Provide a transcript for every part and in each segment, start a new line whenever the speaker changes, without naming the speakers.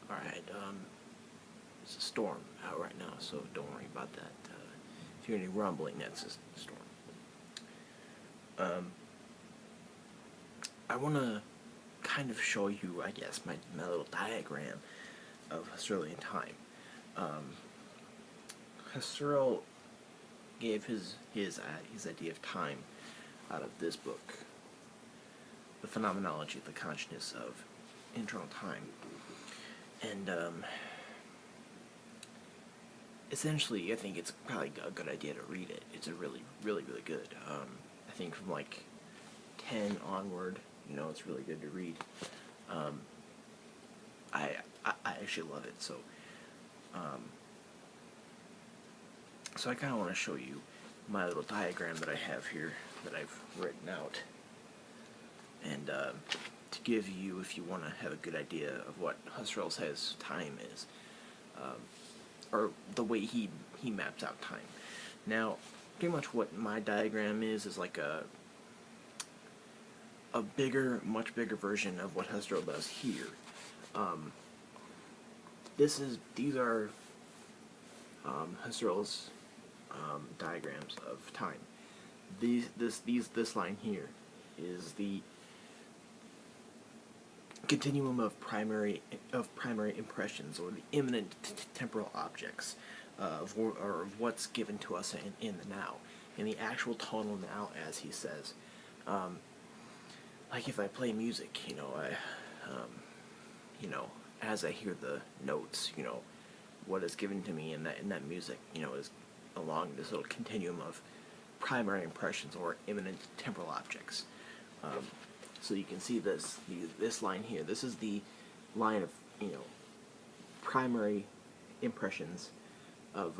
Alright, it's a storm out right now, so don't worry about that. If you hear any rumbling, that's just a storm. I want to kind of show you, I guess, my little diagram of Husserl and Time. Husserl gave his idea of time out of this book, The Phenomenology, the Consciousness of Internal Time. And essentially, I think it's probably a good idea to read it. It's a really good. I think from like 10 onward, it's really good to read. I actually love it. So I kind of want to show you my little diagram that I have here that I've written out, and to give you, if you want to have a good idea of what Husserl says time is, or the way he maps out time. Now, pretty much what my diagram is like a much bigger version of what Husserl does here. These are Husserl's diagrams of time. This line here is the continuum of primary impressions, or the imminent temporal objects of what's given to us in the now, in the actual tonal now, as he says. Like if I play music, as I hear the notes, what is given to me in that music, is along this little continuum of primary impressions or imminent temporal objects. So you can see this line here. This is the line of primary impressions of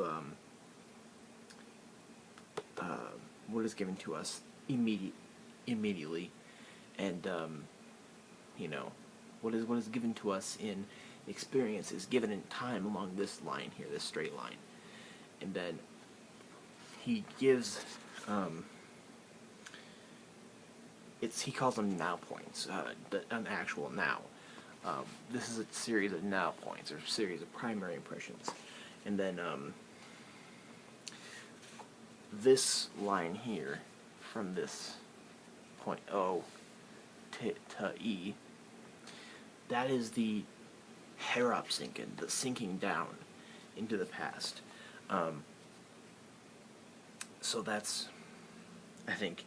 what is given to us immediately, and what is given to us in experience is given in time along this line here, this straight line, and then he gives he calls them now points, an actual now. This is a series of now points, or a series of primary impressions. And then this line here, from this point O to E, that is the herabsinken, the sinking down into the past. So that's, I think,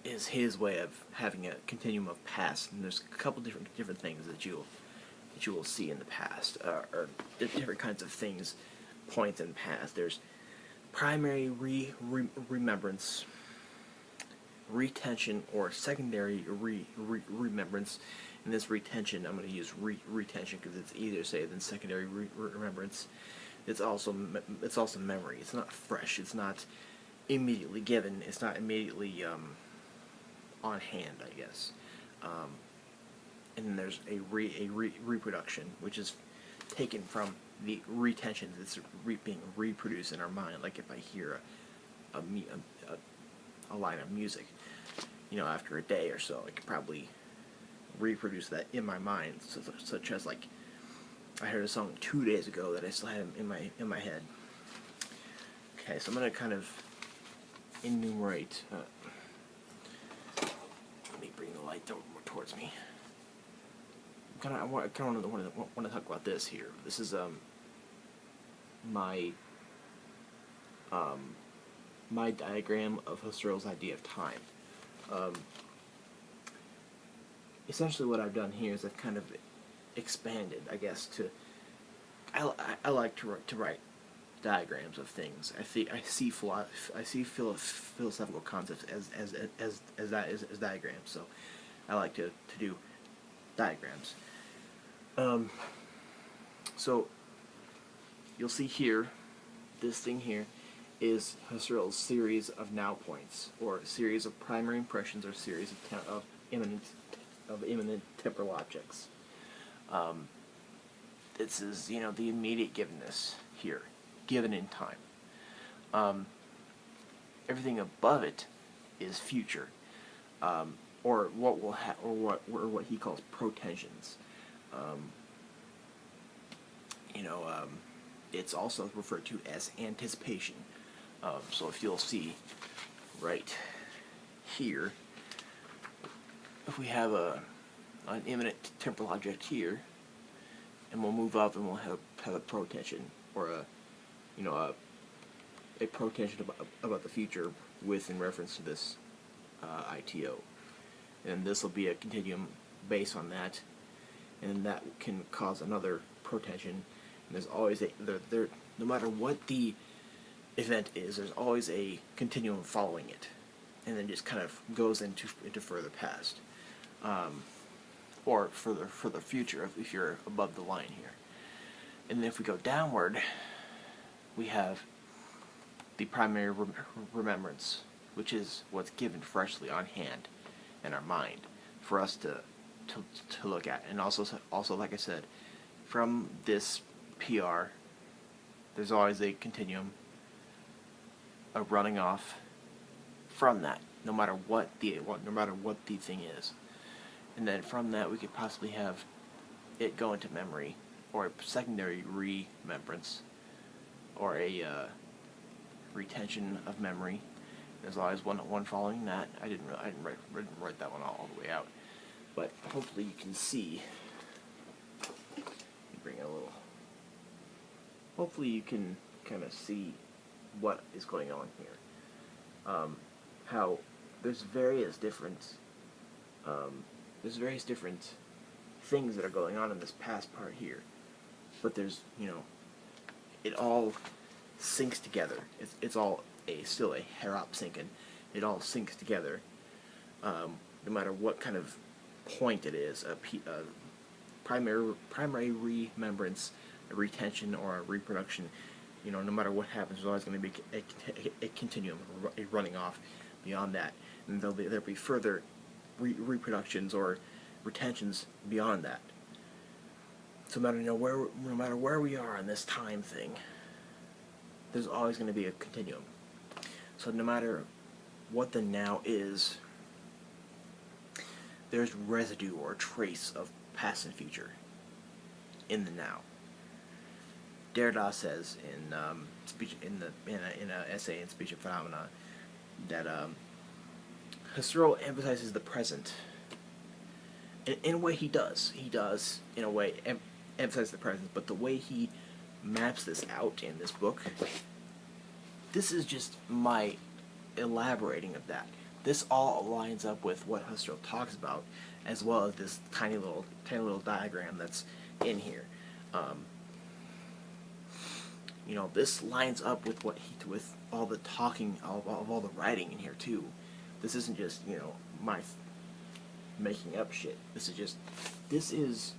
is his way of having a continuum of past, and there's a couple different things that you will see in the past, or different kinds of things, points in the past. There's primary remembrance, retention, or secondary remembrance. In this retention, I'm going to use retention because it's easier to say than secondary remembrance. It's also memory. It's not fresh. It's not immediately given. It's not immediately on hand, I guess. And then there's a reproduction, which is taken from the retention that's being reproduced in our mind. Like if I hear a line of music, after a day or so, I could probably reproduce that in my mind, such as like I heard a song 2 days ago that I still have in my head. Okay, so I'm gonna kind of enumerate. Let me bring the light more towards me. I want to talk about this here. This is my diagram of Husserl's idea of time. Essentially, what I've done here is I've kind of expanded, I guess, to. I like to write diagrams of things. I see philosophical concepts as diagrams. So I like to do diagrams. So you'll see here, this thing here is Husserl's series of now points, or series of primary impressions, or series of imminent temporal objects. This is the immediate givenness here, given in time. Everything above it is future, or what will or what he calls protensions. it's also referred to as anticipation. So if you'll see right here, if we have an imminent temporal object here, and we'll move up and we'll have a protension, or a protension about the future with in reference to this ITO, and this will be a continuum based on that, and that can cause another protension. And there's always no matter what the event is, there's always a continuum following it, and then just kind of goes into further past, or further future if you're above the line here. And then if we go downward, we have the primary remembrance, which is what's given freshly on hand in our mind for us to look at. And also like I said, from this PR, there's always a continuum of running off from that, no matter what the thing is. And then from that we could possibly have it go into memory, or a secondary remembrance, or a retention of memory. There's always one following that. I didn't write that one all the way out, but hopefully you can see. Bring it a little. Hopefully you can kind of see what is going on here. How there's various different things that are going on in this past part here, but there's it all syncs together. It's all still a Herop-Sync, it all syncs together, no matter what kind of point it is, a primary remembrance, a retention, or a reproduction. No matter what happens, there's always going to be a continuum, a running off beyond that, and there'll be further reproductions or retentions beyond that. So no matter where we are in this time thing, there's always going to be a continuum. So no matter what the now is, there's residue or trace of past and future in the now. Derrida says in an essay in Speech and Phenomena that Husserl emphasizes the present. In a way, he does in a way emphasize the present, but the way he maps this out in this book, this is just my elaborating of that. This all lines up with what Husserl talks about, as well as this tiny little diagram that's in here. This lines up with with all the talking, of all the writing in here too. This isn't just my making up shit. This is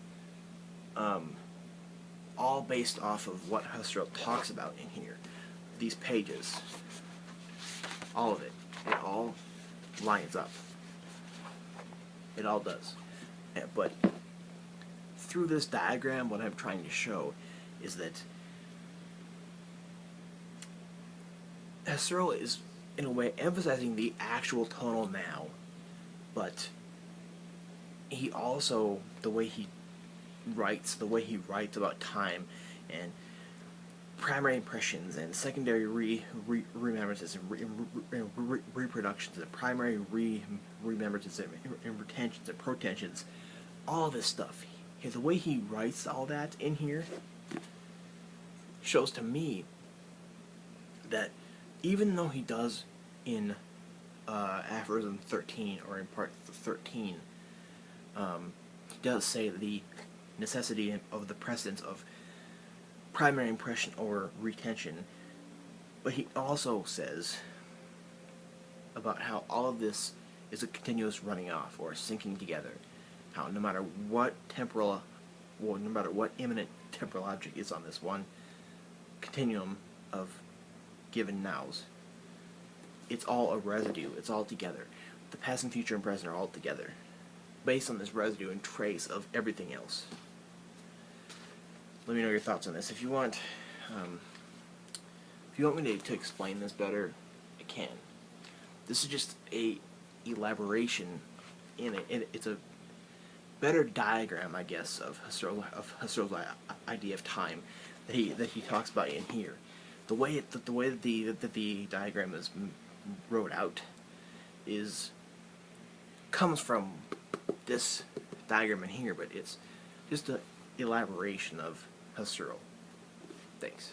all based off of what Husserl talks about in here. These pages, all of it all lines up. It all does. But through this diagram, what I'm trying to show is that Husserl is, in a way, emphasizing the actual tonal now, but he also, the way he writes about time and primary impressions and secondary remembrances and reproductions and primary remembrances and retentions and protensions, all this stuff. The way he writes all that in here shows to me that even though he does in aphorism 13, or in part 13, he does say the necessity of the precedence of primary impression or retention, but he also says about how all of this is a continuous running off or sinking together. How no matter what imminent temporal object is on this one continuum of given nows, it's all a residue, it's all together. The past and future and present are all together, based on this residue and trace of everything else. Let me know your thoughts on this. If you want me to explain this better, I can. This is just a elaboration in it. better diagram, I guess, of Husserl's idea of time that he talks about in here. The way that the diagram is wrote out comes from this diagram in here, but it's just an elaboration of Husserl. Thanks.